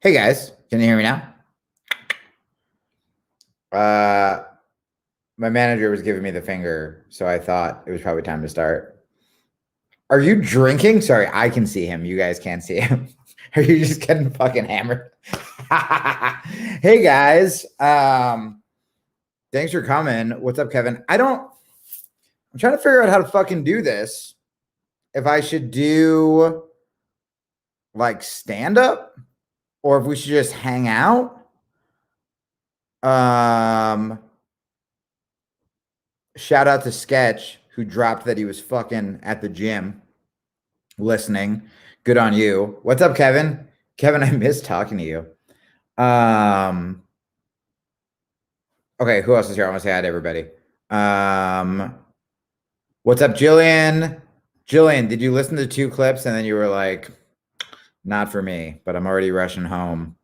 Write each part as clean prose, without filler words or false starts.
Hey guys, can you hear me now? My manager was giving me the finger, so I thought it was probably time to start. Are you drinking? Sorry, I can see him. You guys can't see him. Are you just getting fucking hammered? Hey guys, thanks for coming. What's up, Kevin? I'm trying to figure out how to fucking do this. If I should do like stand up or if we should just hang out. Shout out to Sketch, who dropped that he was fucking at the gym listening. Good on you. What's up, Kevin? Kevin, I miss talking to you. Okay, who else is here? I want to say hi to everybody. What's up, Jillian? Jillian, did you listen to 2 clips and then you were like, not for me, but I'm already rushing home.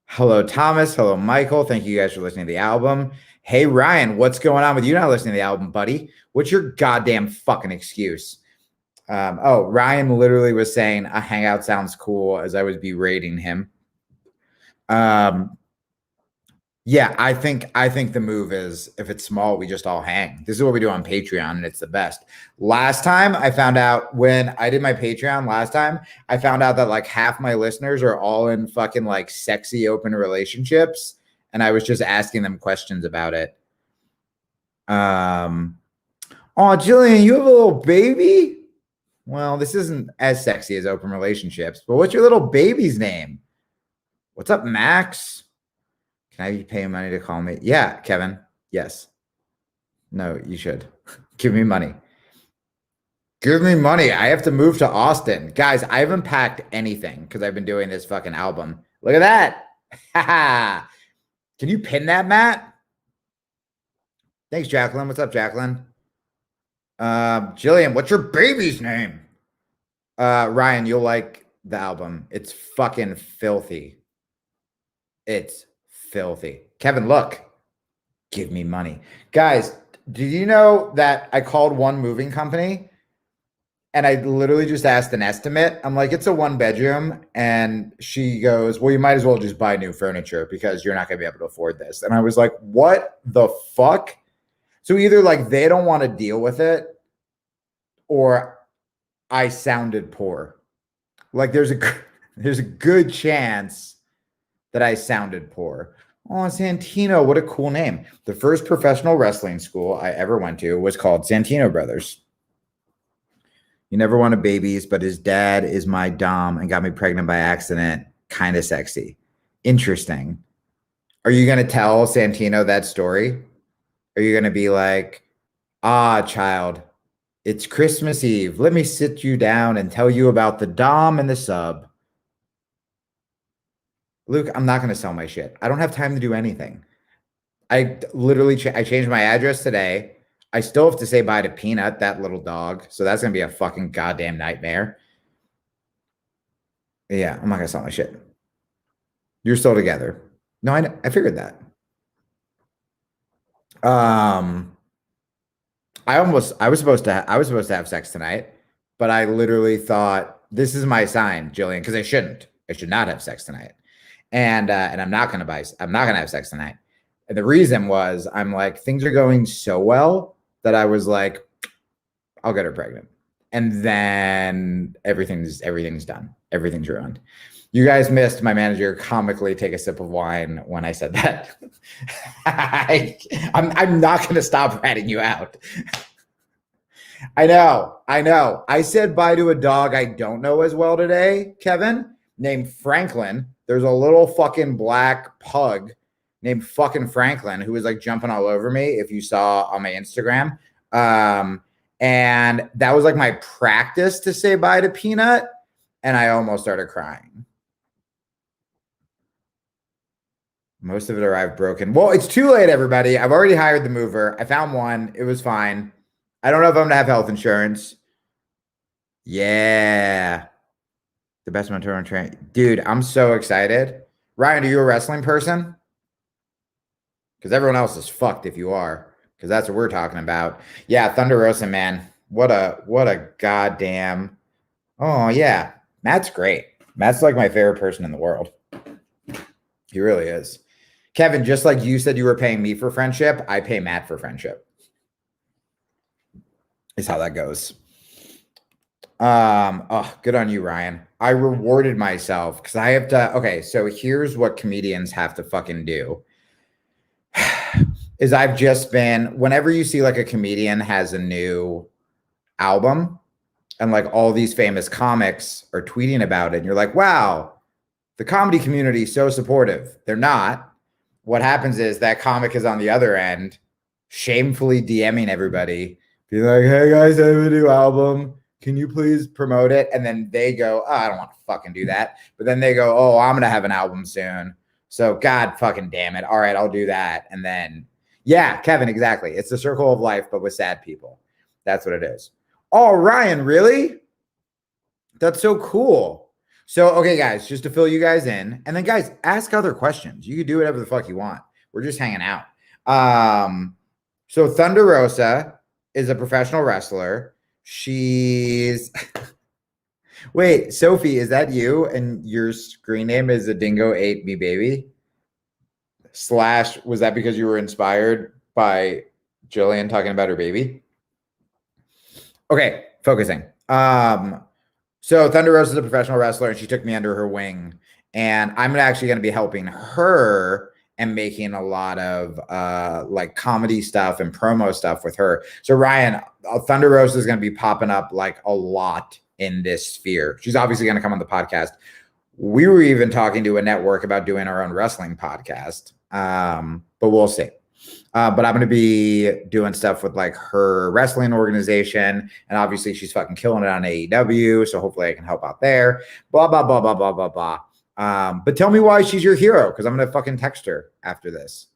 Hello, Thomas. Hello, Michael. Thank you guys for listening to the album. Hey, Ryan, what's going on with you not listening to the album, buddy? What's your goddamn fucking excuse? Ryan literally was saying a hangout sounds cool as I was berating him. Yeah, I think the move is if it's small, we just all hang. This is what we do on Patreon, and it's the best. Last time I found out when I did my Patreon last time, I found out that like half my listeners are all in fucking like sexy open relationships, and I was just asking them questions about it. Oh, Jillian, you have a little baby? Well, this isn't as sexy as open relationships, but what's your little baby's name? What's up, Max? Can I be paying money to call me? Yeah, Kevin. Yes. No, you should. Give me money. Give me money. I have to move to Austin. Guys, I haven't packed anything because I've been doing this fucking album. Look at that. Can you pin that, Matt? Thanks, Jacqueline. What's up, Jacqueline? Jillian, what's your baby's name? Ryan, you'll like the album. It's fucking filthy. It's filthy. Kevin, look. Give me money. Guys, do you know that I called one moving company and I literally just asked an estimate? I'm like, it's a 1-bedroom. And she goes, well, you might as well just buy new furniture because you're not going to be able to afford this. And I was like, what the fuck? So either like they don't want to deal with it or I sounded poor. Like there's a good chance that I sounded poor. Oh, Santino, what a cool name. The first professional wrestling school I ever went to was called Santino Brothers. You never wanted babies, but his dad is my dom and got me pregnant by accident. Kind of sexy. Interesting. Are you going to tell Santino that story? Are you going to be like, child, it's Christmas Eve. Let me sit you down and tell you about the dom and the sub. Luke, I'm not going to sell my shit. I don't have time to do anything. I literally I changed my address today. I still have to say bye to Peanut, that little dog. So that's going to be a fucking goddamn nightmare. Yeah, I'm not going to sell my shit. You're still together. No, I figured that. I was supposed to have sex tonight, but I literally thought this is my sign, Jillian, because I should not have sex tonight. And I'm not going to have sex tonight. And the reason was I'm like, things are going so well that I was like, I'll get her pregnant. And then everything's done. Everything's ruined. You guys missed my manager comically take a sip of wine when I said that. I'm not going to stop ratting you out. I know. I said bye to a dog I don't know as well today, Kevin, named Franklin. There's a little fucking black pug named fucking Franklin who was like jumping all over me if you saw on my Instagram. And that was like my practice to say bye to Peanut. And I almost started crying. Most of it arrived broken. Well, it's too late, everybody. I've already hired the mover. I found one. It was fine. I don't know if I'm going to have health insurance. Yeah. The best mentor on train. Dude, I'm so excited. Ryan, are you a wrestling person? Because everyone else is fucked if you are. Because that's what we're talking about. Yeah, Thunder Rosa, man. What a goddamn. Oh, yeah. Matt's great. Matt's like my favorite person in the world. He really is. Kevin, just like you said you were paying me for friendship, I pay Matt for friendship. Is how that goes. Oh, good on you, Ryan. I rewarded myself because I have to. Okay, so here's what comedians have to fucking do. Is I've just been, whenever you see like a comedian has a new album and like all these famous comics are tweeting about it, and you're like, wow, the comedy community is so supportive. They're not. What happens is that comic is on the other end, shamefully DMing everybody, be like, hey guys, I have a new album. Can you please promote it? And then they go, oh, I don't want to fucking do that. But then they go, oh, I'm going to have an album soon. So God fucking damn it. All right, I'll do that. And then, yeah, Kevin, exactly. It's the circle of life, but with sad people. That's what it is. Oh, Ryan, really? That's so cool. So, okay, guys, just to fill you guys in. And then, guys, ask other questions. You can do whatever the fuck you want. We're just hanging out. So Thunder Rosa is a professional wrestler. She's wait, Sophie, is that you? And your screen name is a dingo ate me baby? / was that because you were inspired by Jillian talking about her baby? Okay, focusing. So Thunder Rosa is a professional wrestler, and she took me under her wing. And I'm actually going to be helping her and making a lot of like comedy stuff and promo stuff with her. So Ryan, Thunder Rosa is going to be popping up like a lot in this sphere. She's obviously going to come on the podcast. We were even talking to a network about doing our own wrestling podcast, but we'll see. But I'm going to be doing stuff with like her wrestling organization. And obviously she's fucking killing it on AEW. So hopefully I can help out there. Blah, blah, blah, blah, blah, blah, blah. But tell me why she's your hero, because I'm going to fucking text her after this.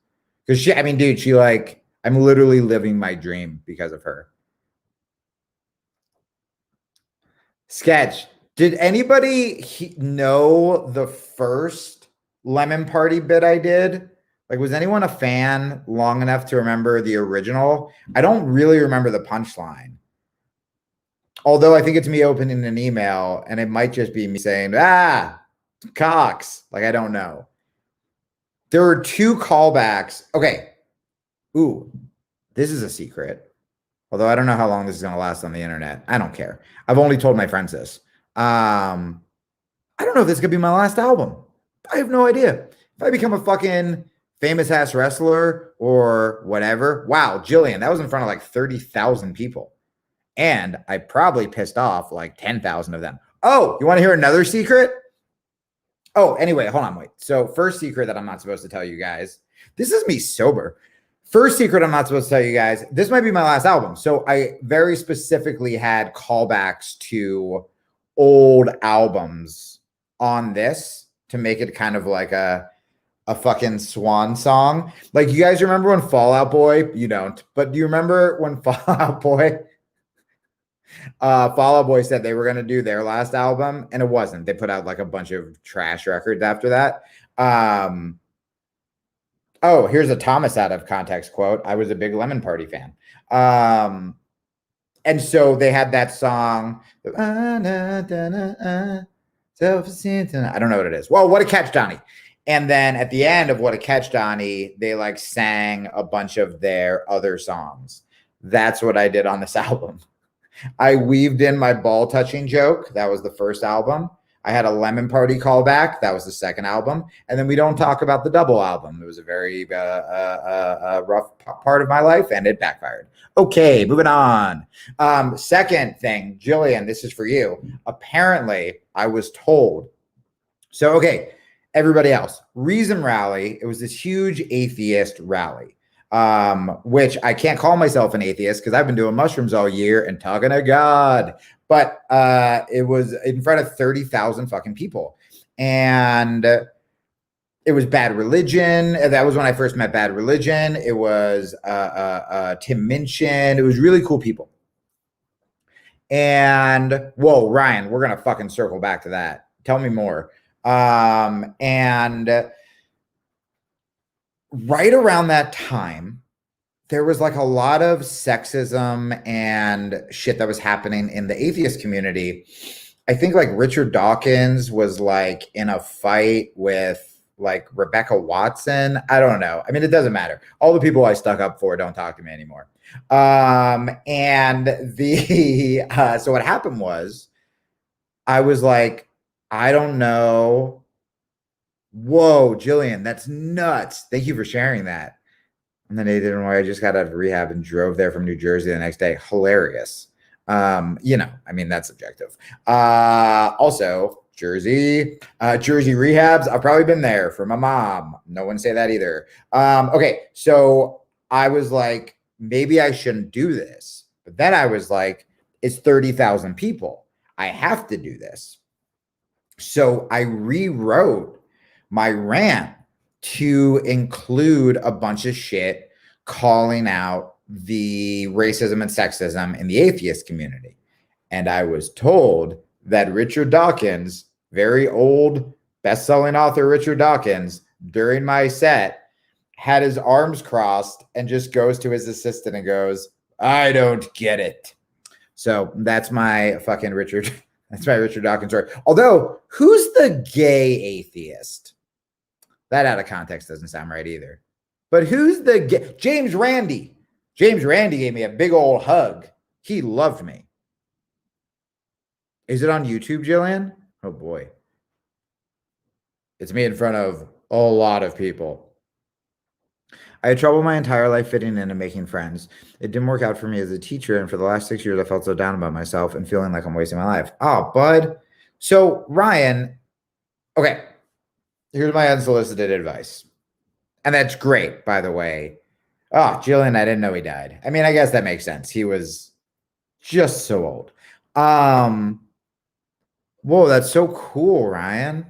Because she, I mean, dude, she like, I'm literally living my dream because of her. Sketch. Did anybody know the first Lemon Party bit I did? Like, was anyone a fan long enough to remember the original? I don't really remember the punchline. Although I think it's me opening an email, and it might just be me saying, Cox. Like, I don't know. There were 2 callbacks. Okay. Ooh, this is a secret. Although I don't know how long this is going to last on the internet. I don't care. I've only told my friends this. I don't know if this could be my last album. I have no idea. If I become a fucking famous ass wrestler or whatever. Wow, Jillian, that was in front of like 30,000 people. And I probably pissed off like 10,000 of them. Oh, you want to hear another secret? Oh, anyway, hold on, wait. So first secret that I'm not supposed to tell you guys. This is me sober. First secret I'm not supposed to tell you guys. This might be my last album. So I very specifically had callbacks to old albums on this to make it kind of like a fucking swan song. Like, you guys remember when Fall Out Boy? You don't. But do you remember when Fall Out Boy said they were going to do their last album, and it wasn't. They put out like a bunch of trash records after that. Oh, here's a Thomas out of context quote. I was a big Lemon Party fan. And so they had that song. I don't know what it is. Well, What a Catch, Donnie. And then at the end of What a Catch, Donnie, they like sang a bunch of their other songs. That's what I did on this album. I weaved in my ball touching joke. That was the first album. I had a Lemon Party callback. That was the second album. And then We Don't Talk About the double album. It was a very rough part of my life, and it backfired. Okay, moving on. Second thing, Jillian, this is for you. Apparently, I was told. So, okay, everybody else. Reason Rally. It was this huge atheist rally. Which I can't call myself an atheist because I've been doing mushrooms all year and talking to God. But it was in front of 30,000 fucking people. And it was Bad Religion. That was when I first met Bad Religion. It was Tim Minchin. It was really cool people. And, whoa, Ryan, we're going to fucking circle back to that. Tell me more. And right around that time, there was like a lot of sexism and shit that was happening in the atheist community. I think like Richard Dawkins was like in a fight with like Rebecca Watson. I don't know. I mean, it doesn't matter. All the people I stuck up for don't talk to me anymore. And the so what happened was I was like, I don't know. Whoa, Jillian, that's nuts. Thank you for sharing that. And then they didn't know I just got out of rehab and drove there from New Jersey the next day. Hilarious. You know, I mean, that's subjective. Also, Jersey rehabs. I've probably been there for my mom. No one say that either. Okay, so I was like, maybe I shouldn't do this. But then I was like, it's 30,000 people. I have to do this. So I rewrote my rant to include a bunch of shit calling out the racism and sexism in the atheist community. And I was told that Richard Dawkins, very old best-selling author Richard Dawkins, during my set, had his arms crossed and just goes to his assistant and goes, I don't get it. So that's my fucking Richard. That's my Richard Dawkins story. Although, who's the gay atheist? That out of context doesn't sound right either. But who's the gay? James Randi. James Randi gave me a big old hug. He loved me. Is it on YouTube, Jillian? Oh boy. It's me in front of a lot of people. I had trouble my entire life fitting in and making friends. It didn't work out for me as a teacher, and for the last 6 years, I felt so down about myself and feeling like I'm wasting my life. Oh, bud. So, Ryan, okay, here's my unsolicited advice. And that's great, by the way. Oh, Jillian, I didn't know he died. I mean, I guess that makes sense. He was just so old. Whoa, that's so cool, Ryan.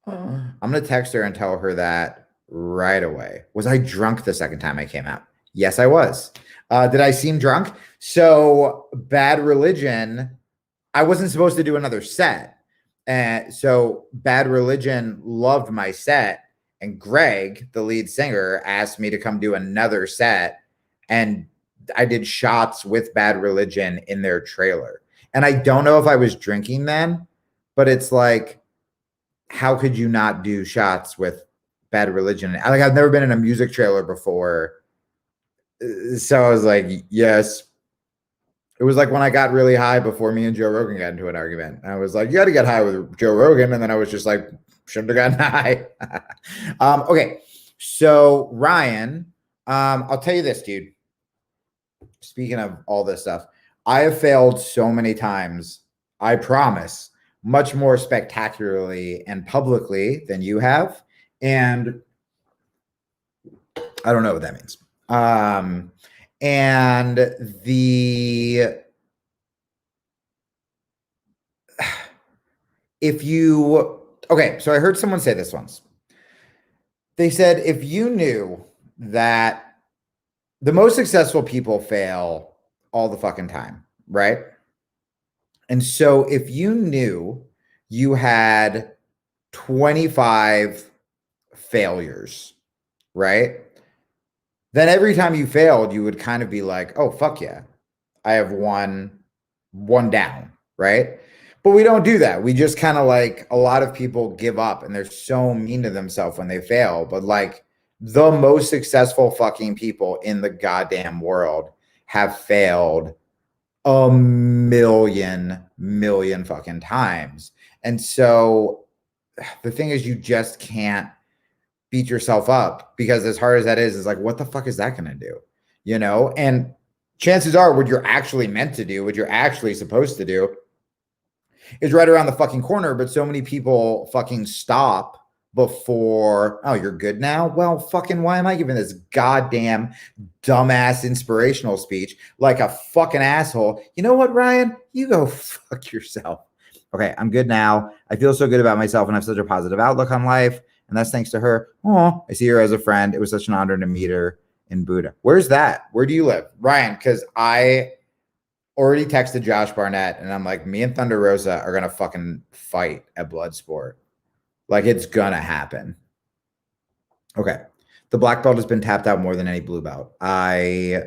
I'm going to text her and tell her that right away. Was I drunk the second time I came out? Yes, I was. Did I seem drunk? So Bad Religion, I wasn't supposed to do another set. And so Bad Religion loved my set. And Greg, the lead singer, asked me to come do another set. And I did shots with Bad Religion in their trailer. And I don't know if I was drinking then, but it's like, how could you not do shots with Bad Religion? Like, I've never been in a music trailer before. So I was like, yes. It was like when I got really high before me and Joe Rogan got into an argument. I was like, you got to get high with Joe Rogan. And then I was just like, shouldn't have gotten high. Okay. So Ryan, I'll tell you this, dude. Speaking of all this stuff, I have failed so many times. I promise, much more spectacularly and publicly than you have. And I don't know what that means. And okay, so I heard someone say this once. They said, if you knew that the most successful people fail all the fucking time, right? And so if you knew you had 25 failures, right? Then every time you failed, you would kind of be like, oh, fuck yeah, I have one down, right? But we don't do that. We just kind of like, a lot of people give up and they're so mean to themselves when they fail. But like the most successful fucking people in the goddamn world have failed a million fucking times. And so the thing is, you just can't beat yourself up, because as hard as that is like, what the fuck is that going to do? You know? And chances are what you're actually meant to do, what you're actually supposed to do, is right around the fucking corner. But so many people fucking stop before, oh, you're good now? Well, fucking why am I giving this goddamn dumbass inspirational speech like a fucking asshole? You know what, Ryan? You go fuck yourself. Okay, I'm good now. I feel so good about myself and have such a positive outlook on life. And that's thanks to her. Oh, I see her as a friend. It was such an honor to meet her in Buddha. Where's that? Where do you live? Ryan, because I already texted Josh Barnett and I'm like, me and Thunder Rosa are going to fucking fight at Bloodsport. Like, it's going to happen. Okay. The black belt has been tapped out more than any blue belt. I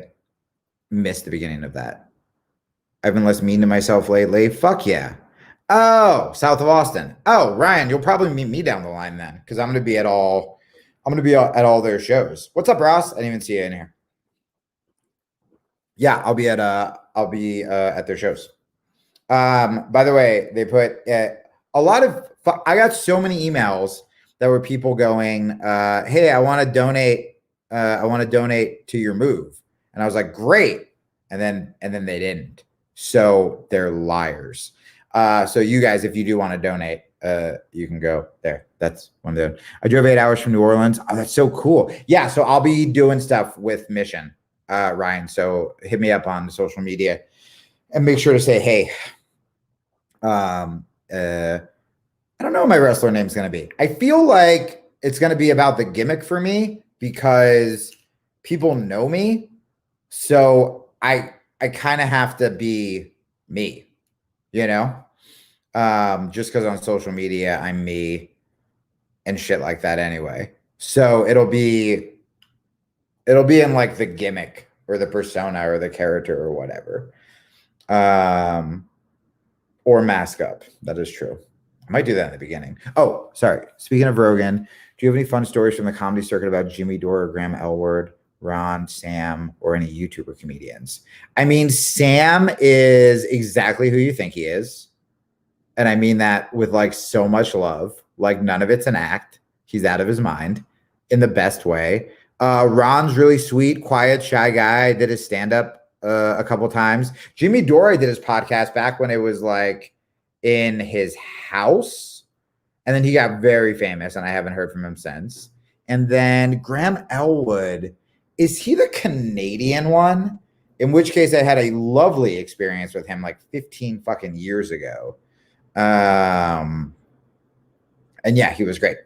missed the beginning of that. I've been less mean to myself lately. Fuck yeah. Oh, south of Austin. Oh, Ryan, you'll probably meet me down the line then, because I'm going to be at all. I'm going to be at all their shows. What's up, Ross? I didn't even see you in here. Yeah, I'll be at their shows. By the way, they put a lot of. I got so many emails that were people going, "Hey, I want to donate. I want to donate to your move," and I was like, "Great," and then they didn't. So they're liars. So you guys, if you do want to donate, you can go there. That's what I'm doing. I drove 8 hours from New Orleans. Oh, that's so cool. Yeah, so I'll be doing stuff with Mission, Ryan. So hit me up on social media and make sure to say, hey. I don't know what my wrestler name's going to be. I feel like it's going to be about the gimmick for me because people know me. So I kind of have to be me, you know? Just because on social media I'm me and shit like that anyway. So it'll be in like the gimmick or the persona or the character or whatever. Or mask up. That is true. I might do that in the beginning. Oh, sorry. Speaking of Rogan, do you have any fun stories from the comedy circuit about Jimmy Dore, Graham Elwood, Ron, Sam, or any YouTuber comedians? I mean, Sam is exactly who you think he is. And I mean that with like so much love. Like none of it's an act. He's out of his mind in the best way. Ron's really sweet, quiet, shy guy. I did his stand-up a couple times. Jimmy Dore did his podcast back when it was like in his house. And then he got very famous and I haven't heard from him since. And then Graham Elwood, is he the Canadian one? In which case I had a lovely experience with him like 15 fucking years ago. And yeah, he was great.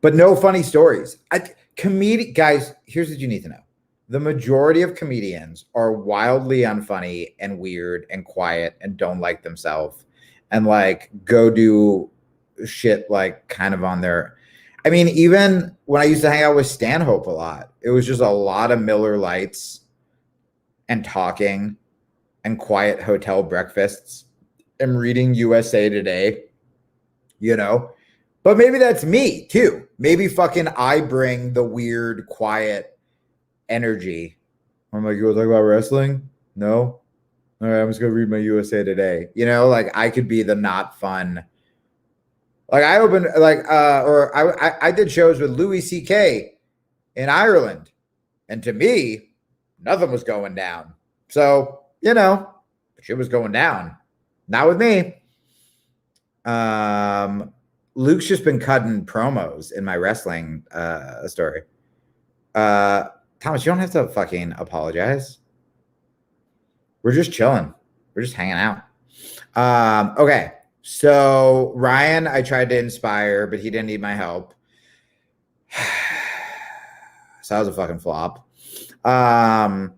But no funny stories. Guys, here's what you need to know. The majority of comedians are wildly unfunny and weird and quiet and don't like themselves and like go do shit like kind of on their. I mean, even when I used to hang out with Stanhope a lot, it was just a lot of Miller Lights and talking and quiet hotel breakfasts and reading USA Today, you know? But maybe that's me too. Maybe fucking I bring the weird, quiet energy. I'm like, you want to talk about wrestling? No? All right, I'm just going to read my USA Today. You know, like I could be the not fun. Like I opened, like, or I did shows with Louis C.K. in Ireland. And to me, nothing was going down. So, you know, shit was going down. Not with me. Luke's just been cutting promos in my wrestling story. Thomas, you don't have to fucking apologize. We're just chilling. We're just hanging out. Okay. So Ryan, I tried to inspire, but he didn't need my help. So that was a fucking flop. I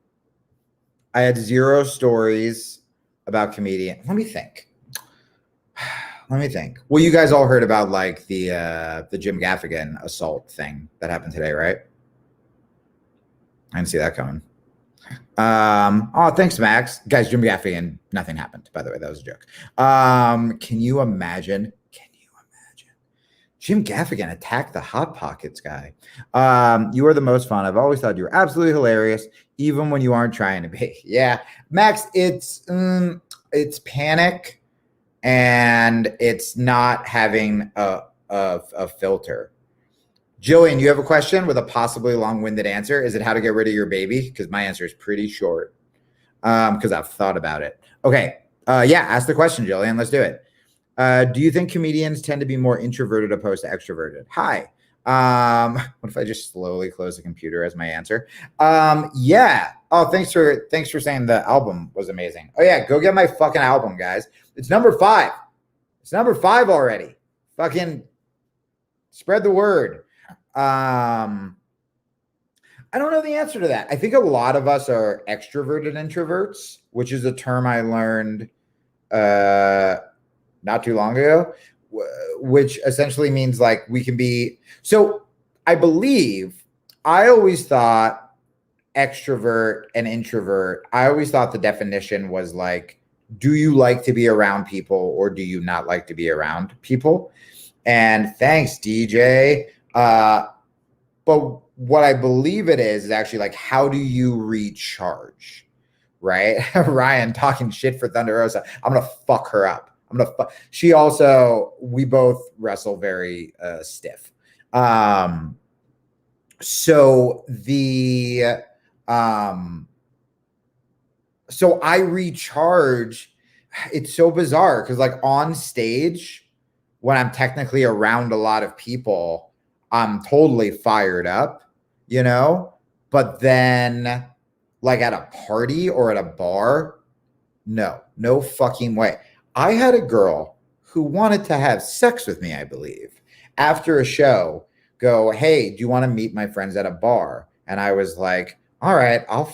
had 0 stories about comedian. Let me think. Well, you guys all heard about like the Jim Gaffigan assault thing that happened today, right? I didn't see that coming. Oh, thanks, Max. Guys, Jim Gaffigan, nothing happened, by the way. That was a joke. Can you imagine? Jim Gaffigan attacked the Hot Pockets guy. You are the most fun. I've always thought you were absolutely hilarious, even when you aren't trying to be. Yeah, Max, it's panic, and it's not having a filter. Jillian, you have a question with a possibly long-winded answer. Is it how to get rid of your baby? Because my answer is pretty short. Because I've thought about it. Okay. Yeah, ask the question, Jillian. Let's do it. Do you think comedians tend to be more introverted opposed to extroverted? Hi. What if I just slowly close the computer as my answer? Yeah. Oh, thanks for saying the album was amazing. Oh yeah, go get my fucking album, guys. It's number 5. It's number 5 already. Fucking spread the word. I don't know the answer to that. I think a lot of us are extroverted introverts, which is a term I learned not too long ago, which essentially means like we can be. So I always thought extrovert and introvert. I always thought the definition was like do you like to be around people or do you not like to be around people? And thanks, DJ. But what I believe it is actually like, how do you recharge? Right? Ryan talking shit for Thunder Rosa. I'm gonna fuck her up. She also, we both wrestle very stiff. So I recharge. It's so bizarre because like on stage, when I'm technically around a lot of people, I'm totally fired up, you know? But then like at a party or at a bar, no fucking way. I had a girl who wanted to have sex with me, I believe, after a show, go, hey, do you want to meet my friends at a bar? And I was like, all right, I'll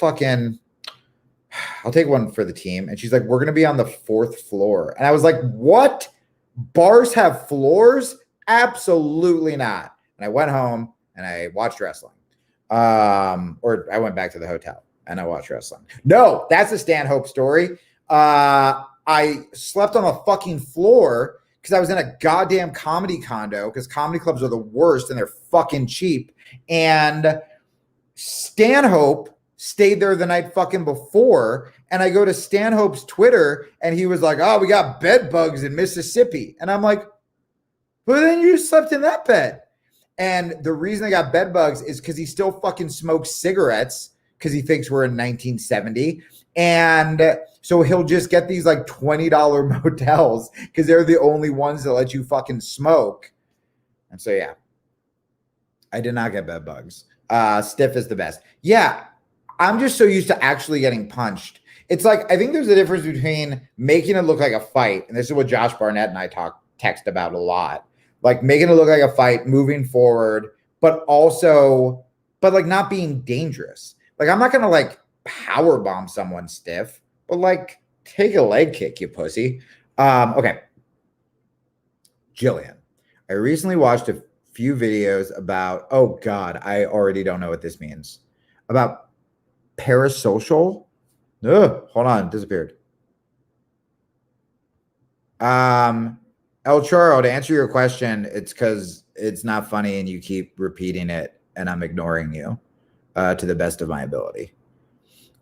take one for the team. And she's like, we're going to be on the 4th floor. And I was like, what? Bars have floors? Absolutely not. And I went home and I watched wrestling. Or I went back to the hotel and I watched wrestling. No, that's a Stanhope story. I slept on the fucking floor because I was in a goddamn comedy condo because comedy clubs are the worst and they're fucking cheap. And Stanhope stayed there the night fucking before. And I go to Stanhope's Twitter and he was like, oh, we got bed bugs in Mississippi. And I'm like, well, then you slept in that bed. And the reason I got bed bugs is because he still fucking smokes cigarettes because he thinks we're in 1970. And so he'll just get these like $20 motels because they're the only ones that let you fucking smoke. And so, yeah, I did not get bed bugs. Stiff is the best. Yeah, I'm just so used to actually getting punched. It's like, I think there's a difference between making it look like a fight. And this is what Josh Barnett and I text about a lot. Like making it look like a fight, moving forward, but like not being dangerous. Like I'm not going to like power bomb someone stiff, but like take a leg kick, you pussy. Okay. Jillian, I recently watched a few videos about, oh God, I already don't know what this means. About Parasocial. Ugh, hold on, disappeared. El Choro, to answer your question, it's because it's not funny and you keep repeating it and I'm ignoring you to the best of my ability.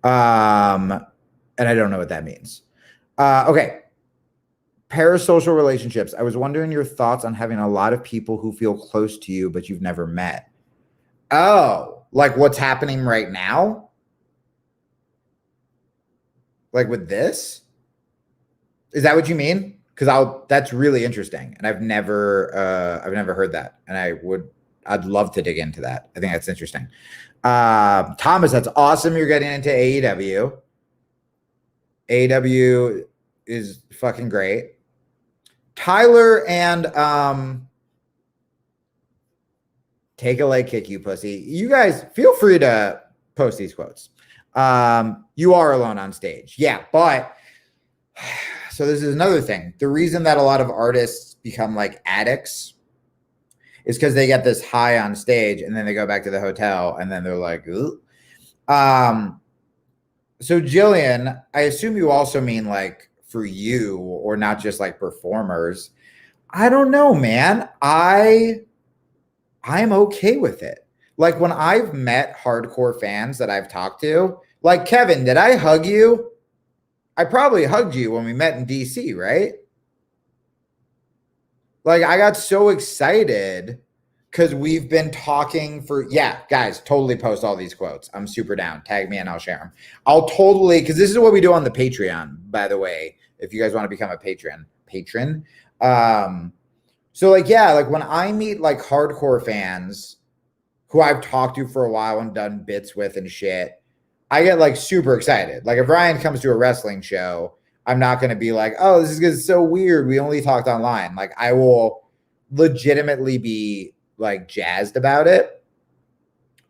And I don't know what that means. Okay. Parasocial relationships. I was wondering your thoughts on having a lot of people who feel close to you, but you've never met. Oh, like what's happening right now? Like with this? Is that what you mean? Because that's really interesting. And I've never heard that. And I'd love to dig into that. I think that's interesting. Thomas, that's awesome. You're getting into AEW. AEW is fucking great. Tyler and take a leg kick, you pussy. You guys feel free to post these quotes. You are alone on stage. Yeah, but so this is another thing. The reason that a lot of artists become like addicts is because they get this high on stage and then they go back to the hotel and then they're like, ooh. So Jillian, I assume you also mean like for you or not just like performers. I don't know, man. I'm okay with it. Like when I've met hardcore fans that I've talked to, like Kevin, did I hug you? I probably hugged you when we met in DC, right? Like I got so excited because we've been talking for, yeah, guys, totally post all these quotes. I'm super down. Tag me and I'll share them. I'll totally, because this is what we do on the Patreon, by the way, if you guys want to become a patron. So like, yeah, like when I meet like hardcore fans who I've talked to for a while and done bits with and shit, I get like super excited. Like if Ryan comes to a wrestling show, I'm not going to be like, oh, this is so weird. We only talked online. Like I will legitimately be like jazzed about it.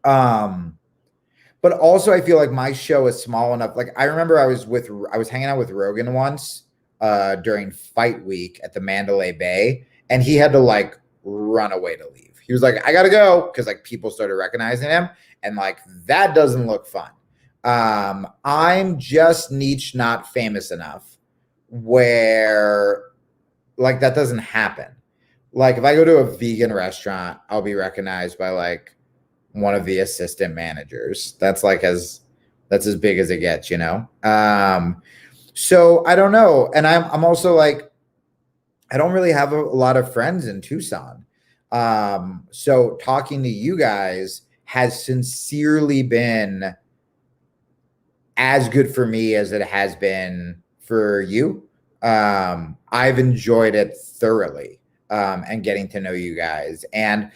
But also I feel like my show is small enough. Like I remember I was hanging out with Rogan once during fight week at the Mandalay Bay, and he had to like run away to leave. He was like, I gotta go, because like people started recognizing him, and like that doesn't look fun. I'm just niche, not famous enough where like that doesn't happen. Like if I go to a vegan restaurant, I'll be recognized by like one of the assistant managers. That's as big as it gets, you know? So I don't know. And I'm also like, I don't really have a lot of friends in Tucson. So talking to you guys has sincerely been as good for me as it has been for you. I've enjoyed it thoroughly, and getting to know you guys. And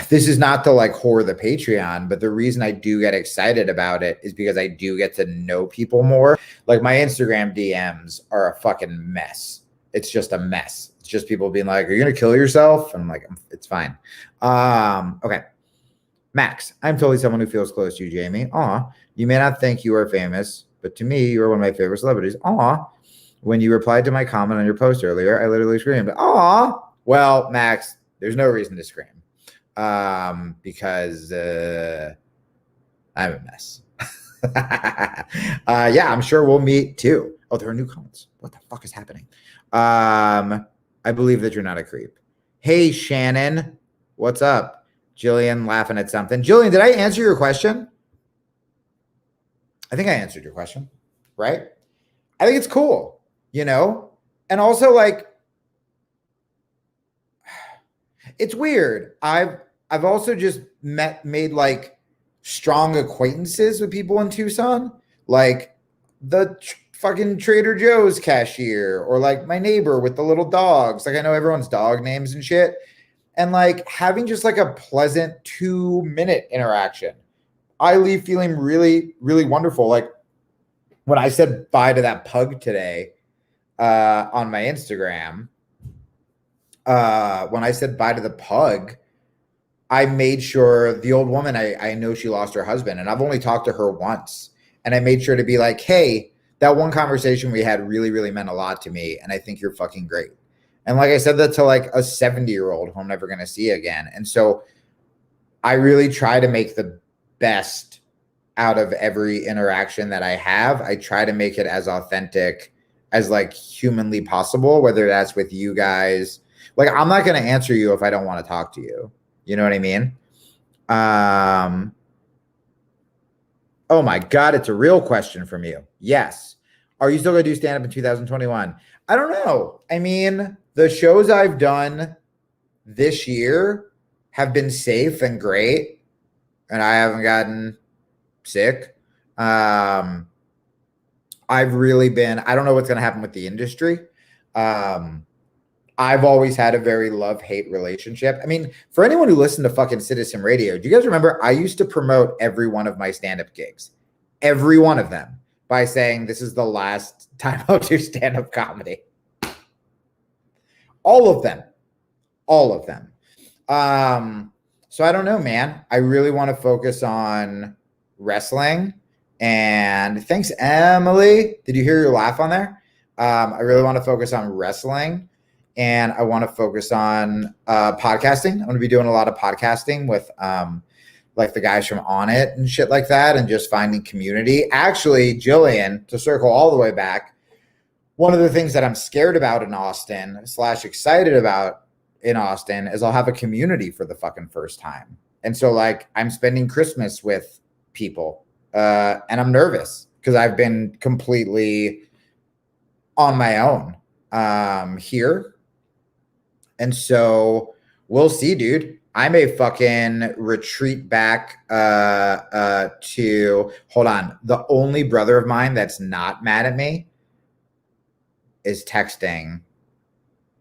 this is not to like whore the Patreon, but the reason I do get excited about it is because I do get to know people more. Like my Instagram DMs are a fucking mess. It's just a mess. It's just people being like, "Are you gonna kill yourself?" And I'm like, "It's fine." Okay. Max, I'm totally someone who feels close to you, Jamie. Aw, you may not think you are famous, but to me, you are one of my favorite celebrities. Aw, when you replied to my comment on your post earlier, I literally screamed, "Aw!" Well, Max, there's no reason to scream. Because I'm a mess. Yeah, I'm sure we'll meet too. Oh, there are new comments. What the fuck is happening? I believe that you're not a creep. Hey, Shannon, what's up? Jillian laughing at something. Jillian, did I answer your question? I think I answered your question, right? I think it's cool, you know? And also like, it's weird. I've also just made like strong acquaintances with people in Tucson, like the fucking Trader Joe's cashier, or like my neighbor with the little dogs. Like I know everyone's dog names and shit. And like having just like a pleasant 2-minute interaction, I leave feeling really, really wonderful. Like when I said bye to that pug today on my Instagram, when I said bye to the pug, I made sure the old woman, I know she lost her husband, and I've only talked to her once. And I made sure to be like, hey, that one conversation we had really, really meant a lot to me. And I think you're fucking great. And like I said that to like a 70-year-old who I'm never going to see again. And so I really try to make the best out of every interaction that I have. I try to make it as authentic as like humanly possible, whether that's with you guys. Like, I'm not going to answer you if I don't want to talk to you. You know what I mean? Oh my God, it's a real question from you. Yes. Are you still going to do stand-up in 2021? I don't know. I mean, the shows I've done this year have been safe and great, and I haven't gotten sick. I've really been, I don't know what's going to happen with the industry. I've always had a very love-hate relationship. I mean, for anyone who listened to fucking Citizen Radio, do you guys remember I used to promote every one of my stand-up gigs, every one of them, by saying this is the last time I'll do stand-up comedy. All of them. All of them. So I don't know, man. I really want to focus on wrestling. And thanks, Emily. Did you hear your laugh on there? I really want to focus on wrestling. And I want to focus on podcasting. I'm going to be doing a lot of podcasting with like the guys from On It and shit like that, and just finding community. Actually, Jillian, to circle all the way back, one of the things that I'm scared about in Austin / excited about in Austin is I'll have a community for the fucking first time. And so like I'm spending Christmas with people and I'm nervous because I've been completely on my own here. And so we'll see, dude. I may fucking retreat back to, hold on. The only brother of mine that's not mad at me is texting.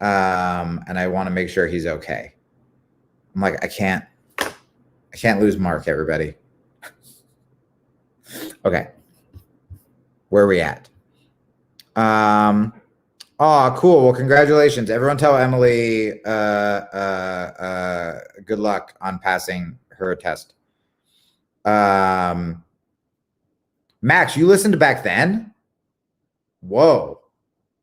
And I want to make sure he's okay. I'm like, I can't lose Mark, everybody. Okay. Where are we at? Oh, cool. Well, congratulations. Everyone tell Emily good luck on passing her test. Max, you listened back then? Whoa.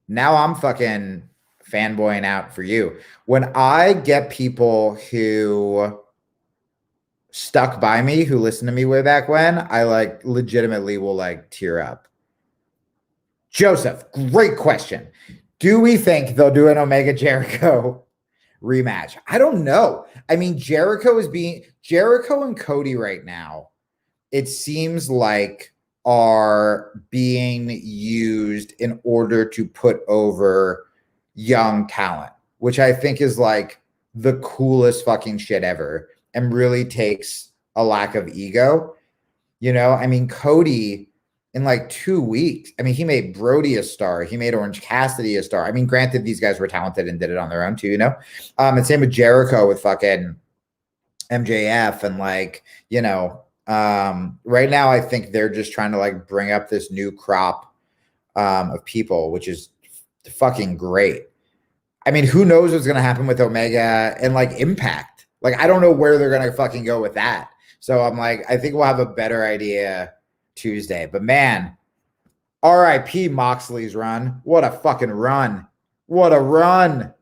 Now I'm fucking fanboying out for you. When I get people who stuck by me, who listened to me way back when, I like legitimately will like tear up. Joseph, great question. Do we think they'll do an Omega Jericho rematch? I don't know. I mean, Jericho and Cody right now, it seems like are being used in order to put over young talent, which I think is like the coolest fucking shit ever and really takes a lack of ego. I mean, Cody in like 2 weeks, I mean, he made Brody a star. He made Orange Cassidy a star. I mean, granted, these guys were talented and did it on their own too, and same with Jericho with fucking MJF and like, right now I think they're just trying to like bring up this new crop of people, which is fucking great. I mean, who knows what's going to happen with Omega and like Impact? Like, I don't know where they're going to fucking go with that. So I'm like, I think we'll have a better idea Tuesday. But man, RIP Moxley's run. What a fucking run. What a run.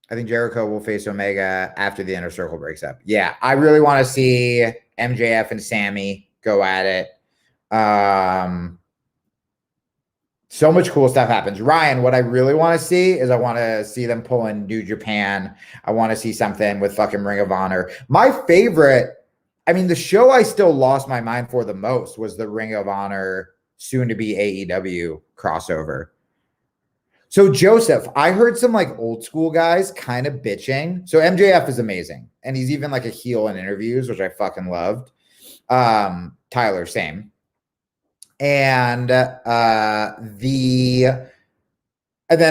I think Jericho will face Omega after the Inner Circle breaks up. Yeah, I really want to see MJF and Sammy go at it. So much cool stuff happens. Ryan, what I really want to see is I want to see them pull in New Japan. I want to see something with fucking Ring of Honor. My favorite, I mean, the show I still lost my mind for the most was the Ring of Honor, soon to be AEW crossover. So Joseph, I heard some like old school guys kind of bitching. So MJF is amazing. And he's even like a heel in interviews, which I fucking loved. Tyler, same. And then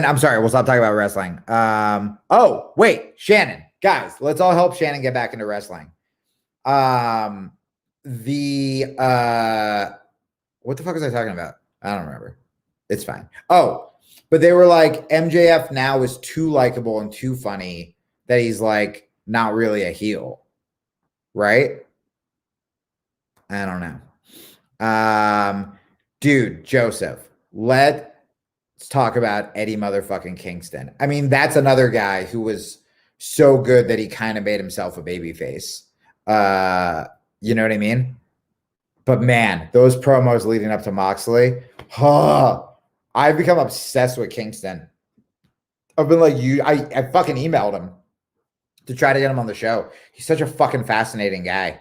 I'm sorry, we'll stop talking about wrestling. Oh, wait, Shannon. Guys, let's all help Shannon get back into wrestling. What the fuck was I talking about? I don't remember. It's fine. Oh, but they were like, MJF now is too likable and too funny that he's like not really a heel. Right? I don't know. Dude, Joseph, let's talk about Eddie motherfucking Kingston. I mean, that's another guy who was so good that he kind of made himself a babyface. You know what I mean? But man, those promos leading up to Moxley, I've become obsessed with Kingston. I've been like, I fucking emailed him to try to get him on the show. He's such a fucking fascinating guy.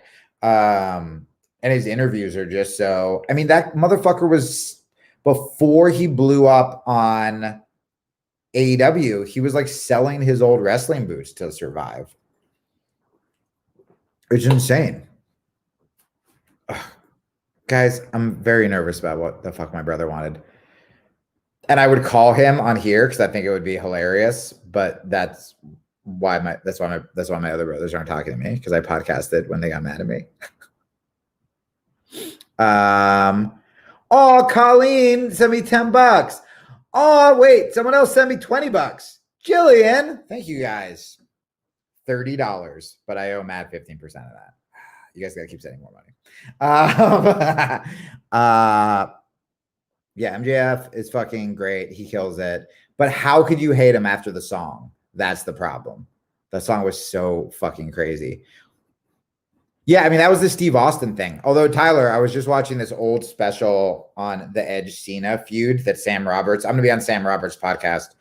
And his interviews are just so, I mean, that motherfucker was, before he blew up on AEW, he was like selling his old wrestling boots to survive. It's insane. Ugh. Guys, I'm very nervous about what the fuck my brother wanted. And I would call him on here because I think it would be hilarious, but that's why my other brothers aren't talking to me, because I podcasted when they got mad at me. Oh, Colleen sent me $10. Oh, wait, someone else sent me $20. Jillian, thank you guys. $30, but I owe Matt 15% of that. You guys gotta keep sending more money. Yeah, MJF is fucking great. He kills it. But how could you hate him after the song? That's the problem. The song was so fucking crazy. Yeah, I mean, that was the Steve Austin thing. Although, Tyler, I was just watching this old special on the Edge Cena feud that Sam Roberts, I'm going to be on Sam Roberts' podcast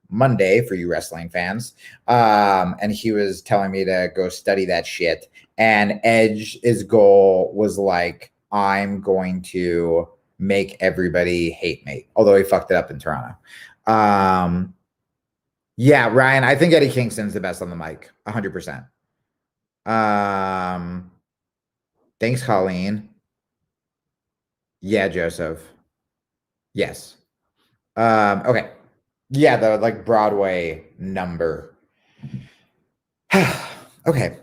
Monday for you wrestling fans. And he was telling me to go study that shit. And Edge's goal was like, I'm going to make everybody hate me. Although he fucked it up in Toronto. Yeah, Ryan, I think Eddie Kingston's the best on the mic. 100%. Thanks, Colleen. Yeah, Joseph. Yes. Okay. Yeah, the like Broadway number. Okay.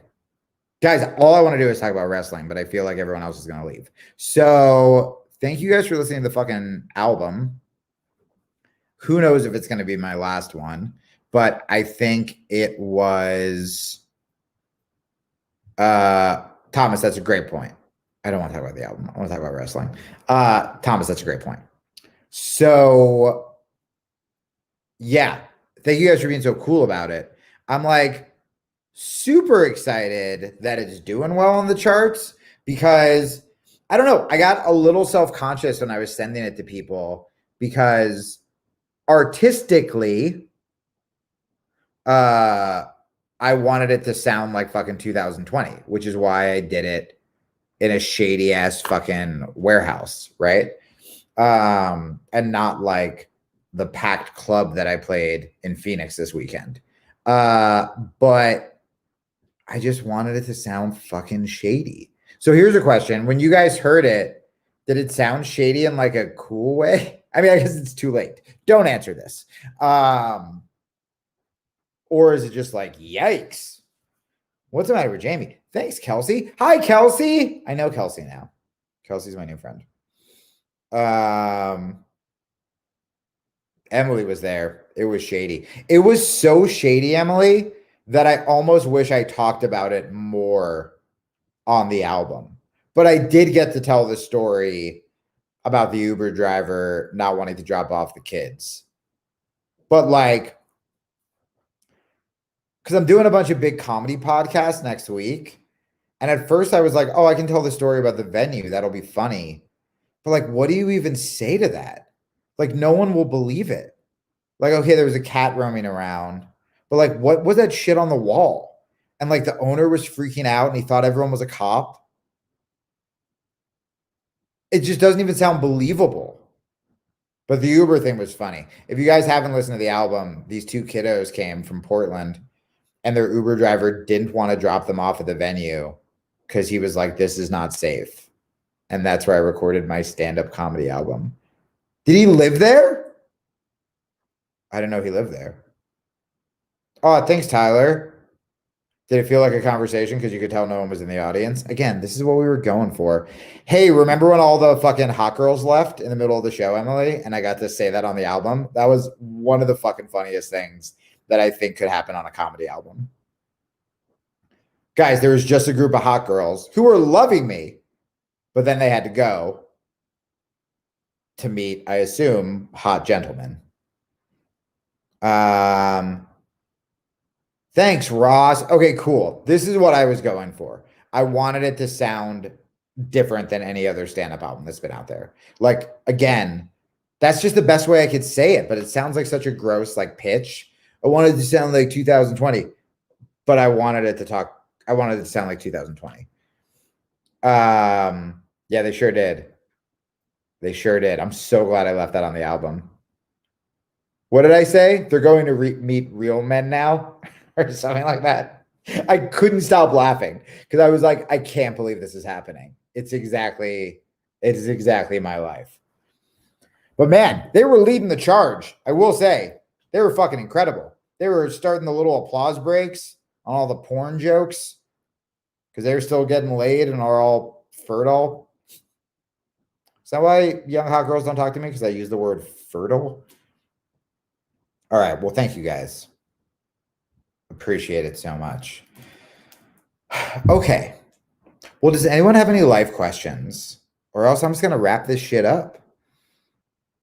Guys, all I want to do is talk about wrestling, but I feel like everyone else is going to leave. So thank you guys for listening to the fucking album. Who knows if it's going to be my last one, but I think it was... Thomas, that's a great point. I don't want to talk about the album. I want to talk about wrestling. Thomas, that's a great point. So, yeah, thank you guys for being so cool about it. I'm like super excited that it's doing well on the charts because I don't know. I got a little self-conscious when I was sending it to people because artistically, I wanted it to sound like fucking 2020, which is why I did it in a shady ass fucking warehouse, right? And not like the packed club that I played in Phoenix this weekend. But I just wanted it to sound fucking shady. So here's a question. When you guys heard it, did it sound shady in like a cool way? I mean, I guess it's too late. Don't answer this. Or is it just like, yikes? What's the matter with Jamie? Thanks, Kelsey. Hi, Kelsey. I know Kelsey now. Kelsey's my new friend. Emily was there. It was shady. It was so shady, Emily, that I almost wish I talked about it more on the album. But I did get to tell the story about the Uber driver not wanting to drop off the kids. But like, because I'm doing a bunch of big comedy podcasts next week. And at first I was like, oh, I can tell the story about the venue. That'll be funny. But like, what do you even say to that? Like, no one will believe it. Like, okay, there was a cat roaming around. But like, what was that shit on the wall? And like the owner was freaking out and he thought everyone was a cop. It just doesn't even sound believable. But the Uber thing was funny. If you guys haven't listened to the album, these two kiddos came from Portland and their Uber driver didn't want to drop them off at the venue because he was like, this is not safe. And that's where I recorded my stand-up comedy album. Did he live there? I didn't know he lived there. Oh, thanks, Tyler. Did it feel like a conversation because you could tell no one was in the audience? Again, this is what we were going for. Hey, remember when all the fucking hot girls left in the middle of the show, Emily? And I got to say that on the album? That was one of the fucking funniest things that I think could happen on a comedy album. Guys, there was just a group of hot girls who were loving me, but then they had to go to meet, I assume, hot gentlemen. Thanks, Ross. Okay, cool. This is what I was going for. I wanted it to sound different than any other stand-up album that's been out there. Like, again, that's just the best way I could say it, but it sounds like such a gross, like, pitch. I wanted it to sound like 2020, but I wanted it to sound like 2020. Yeah, they sure did. They sure did. I'm so glad I left that on the album. What did I say? They're going to meet real men now or something like that. I couldn't stop laughing because I was like, I can't believe this is happening. It is exactly my life. But man, they were leading the charge. I will say they were fucking incredible. They were starting the little applause breaks on all the porn jokes because they were still getting laid and are all fertile. Is that why young hot girls don't talk to me? Because I use the word fertile. All right. Well, thank you guys. Appreciate it so much. Okay. Well, does anyone have any life questions? Or else I'm just going to wrap this shit up.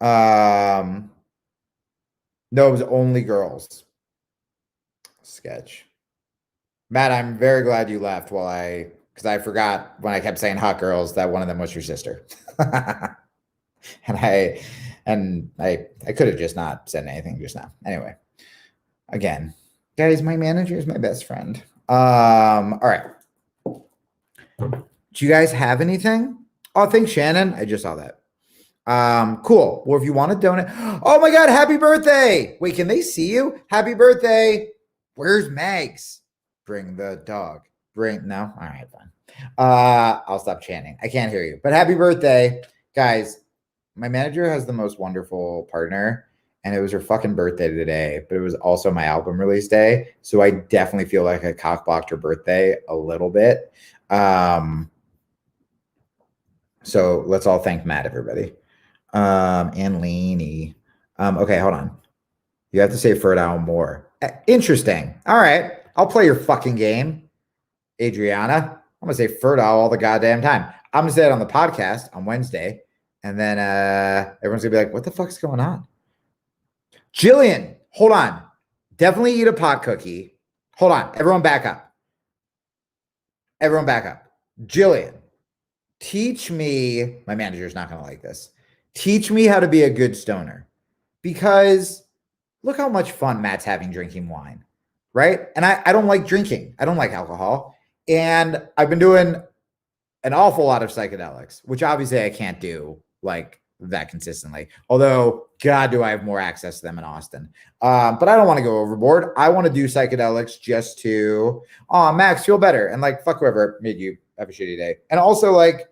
No, it was only girls. Sketch. Matt, I'm very glad you left because I forgot when I kept saying hot girls that one of them was your sister. and I could have just not said anything just now. Anyway, again, guys, my manager is my best friend. All right. Do you guys have anything? Oh, thanks, Shannon. I just saw that. Cool. Well, if you want to donate, oh my God, happy birthday. Wait, can they see you? Happy birthday. Where's Mags? Bring the dog. No? All right, fine. I'll stop chanting. I can't hear you, but happy birthday, guys. My manager has the most wonderful partner, and it was her fucking birthday today, but it was also my album release day. So I definitely feel like I cockblocked her birthday a little bit. So let's all thank Matt, everybody. And Leanie. Okay, hold on. You have to say fertile more. Interesting. All right. I'll play your fucking game, Adriana. I'm going to say fertile all the goddamn time. I'm going to say it on the podcast on Wednesday. And then everyone's going to be like, what the fuck's going on? Jillian, hold on. Definitely eat a pot cookie. Hold on. Everyone back up. Jillian, teach me. My manager's not going to like this. Teach me how to be a good stoner, because look how much fun Matt's having drinking wine, right? And I don't like drinking. I don't like alcohol. And I've been doing an awful lot of psychedelics, which obviously I can't do like that consistently. Although, God, do I have more access to them in Austin. But I don't want to go overboard. I want to do psychedelics just to, oh, Max, feel better. And like, fuck whoever made you have a shitty day. And also, like,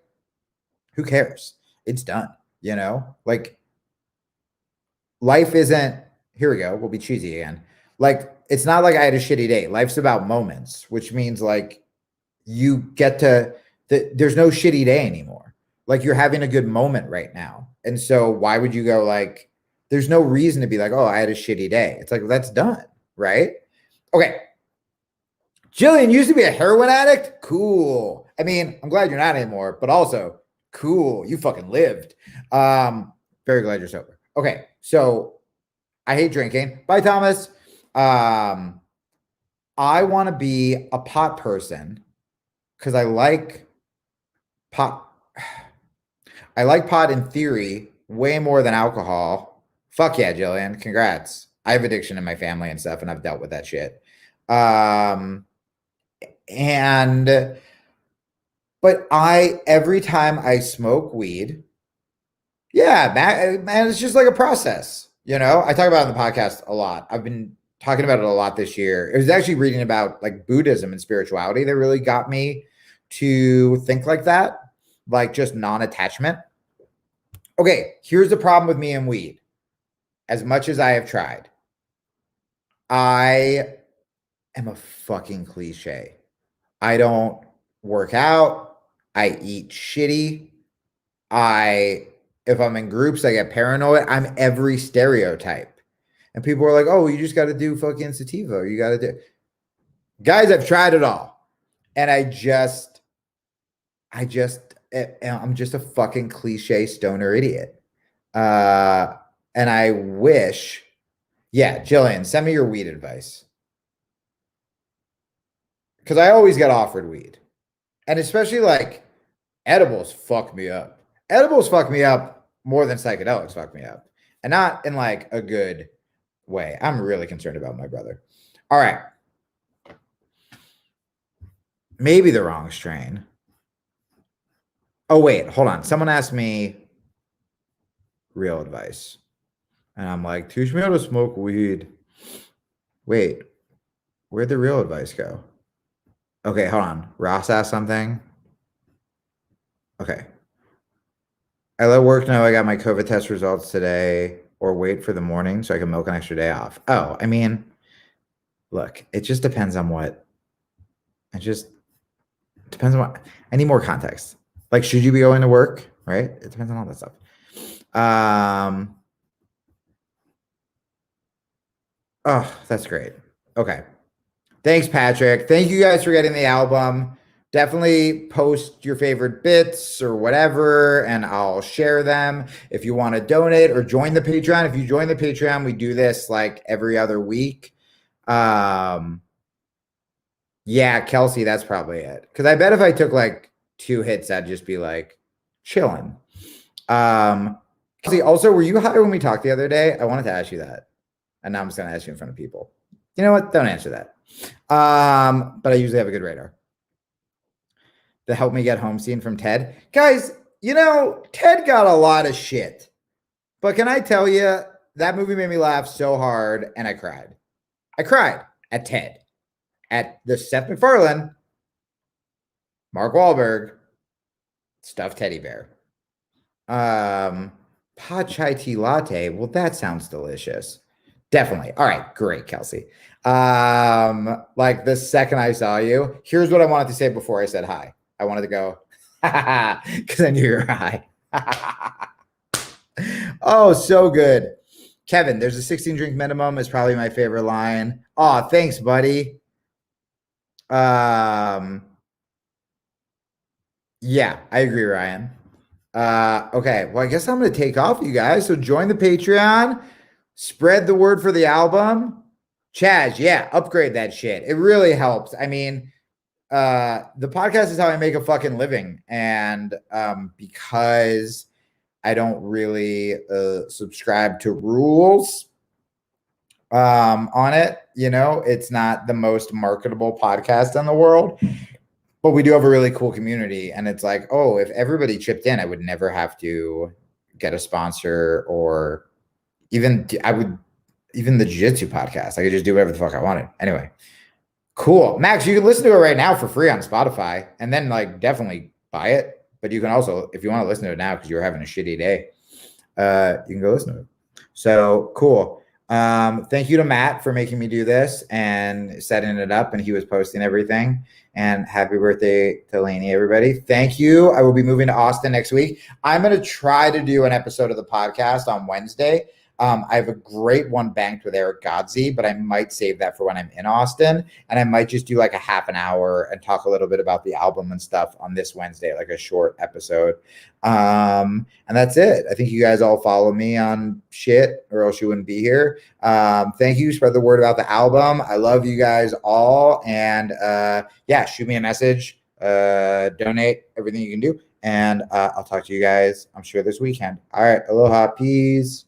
who cares? It's done, you know? Like, life isn't, here we go, we'll be cheesy again. Like, it's not like I had a shitty day. Life's about moments, which means like you get to, there's no shitty day anymore. Like, you're having a good moment right now. And so why would you go like, there's no reason to be like, oh, I had a shitty day. It's like, that's done, right? Okay. Jillian used to be a heroin addict. Cool. I mean, I'm glad you're not anymore, but also cool. You fucking lived. Very glad you're sober. Okay. So I hate drinking. Bye, Thomas. I want to be a pot person because I like pot. I like pot in theory way more than alcohol. Fuck yeah, Jillian. Congrats. I have addiction in my family and stuff, and I've dealt with that shit. But every time I smoke weed, yeah, man, it's just like a process. You know, I talk about it on the podcast a lot. I've been talking about it a lot this year. It was actually reading about like Buddhism and spirituality that really got me to think like that, like just non-attachment. Okay, here's the problem with me and weed. As much as I have tried, I am a fucking cliche. I don't work out. I eat shitty. If I'm in groups, I get paranoid. I'm every stereotype. And people are like, oh, you just got to do fucking sativa. You got to do. Guys, I've tried it all. And I'm just a fucking cliche stoner idiot. And I wish, yeah, Jillian, send me your weed advice. Because I always get offered weed. And especially like edibles fuck me up. Edibles fuck me up more than psychedelics fuck me up. And not in like a good way. I'm really concerned about my brother. All right. Maybe the wrong strain. Oh, wait, hold on. Someone asked me real advice. And I'm like, teach me how to smoke weed. Wait, where'd the real advice go? Okay, hold on. Ross asked something. Okay. I let work know I got my COVID test results today, or wait for the morning so I can milk an extra day off. Oh, I mean, look, it just depends on what. It just depends on what. I need more context. Like, should you be going to work? Right? It depends on all that stuff. Oh, that's great. Okay. Thanks, Patrick. Thank you guys for getting the album. Definitely post your favorite bits or whatever, and I'll share them. If you want to donate or join the Patreon, if you join the Patreon, we do this like every other week. Yeah, Kelsey, that's probably it. Because I bet if I took like 2 hits, I'd just be like chilling. Kelsey, also, were you high when we talked the other day? I wanted to ask you that. And now I'm just going to ask you in front of people. You know what? Don't answer that. But I usually have a good radar. The Help Me Get Home scene from Ted. Guys, you know, Ted got a lot of shit. But can I tell you, that movie made me laugh so hard, and I cried. I cried at Ted. At the Seth MacFarlane, Mark Wahlberg, stuffed teddy bear. Pot chai tea latte. Well, that sounds delicious. Definitely. All right, great, Kelsey. Like the second I saw you, here's what I wanted to say before I said hi. I wanted to go, because I knew you were high. Oh, so good. Kevin, there's a 16 drink minimum is probably my favorite line. Oh, thanks, buddy. Yeah, I agree, Ryan. Okay, well, I guess I'm going to take off, you guys. So join the Patreon. Spread the word for the album. Chaz, yeah, upgrade that shit. It really helps. I mean, the podcast is how I make a fucking living. And because I don't really subscribe to rules on it. You know, it's not the most marketable podcast in the world, but we do have a really cool community. And it's like, oh, if everybody chipped in, I would never have to get a sponsor, or even the jiu-jitsu podcast. I could just do whatever the fuck I wanted. Anyway, cool. Max, you can listen to it right now for free on Spotify, and then like definitely buy it. But you can also, if you want to listen to it now because you're having a shitty day, you can go listen to it. So cool. Thank you to Matt for making me do this and setting it up, and he was posting everything. And happy birthday to Lainey, everybody. Thank you. I will be moving to Austin next week. I'm going to try to do an episode of the podcast on Wednesday. I have a great one banked with Eric Godsey, but I might save that for when I'm in Austin. And I might just do like a half an hour and talk a little bit about the album and stuff on this Wednesday, like a short episode. And that's it. I think you guys all follow me on shit, or else you wouldn't be here. Thank you. Spread the word about the album. I love you guys all. And yeah, shoot me a message, donate, everything you can do. And I'll talk to you guys, I'm sure, this weekend. All right. Aloha. Peace.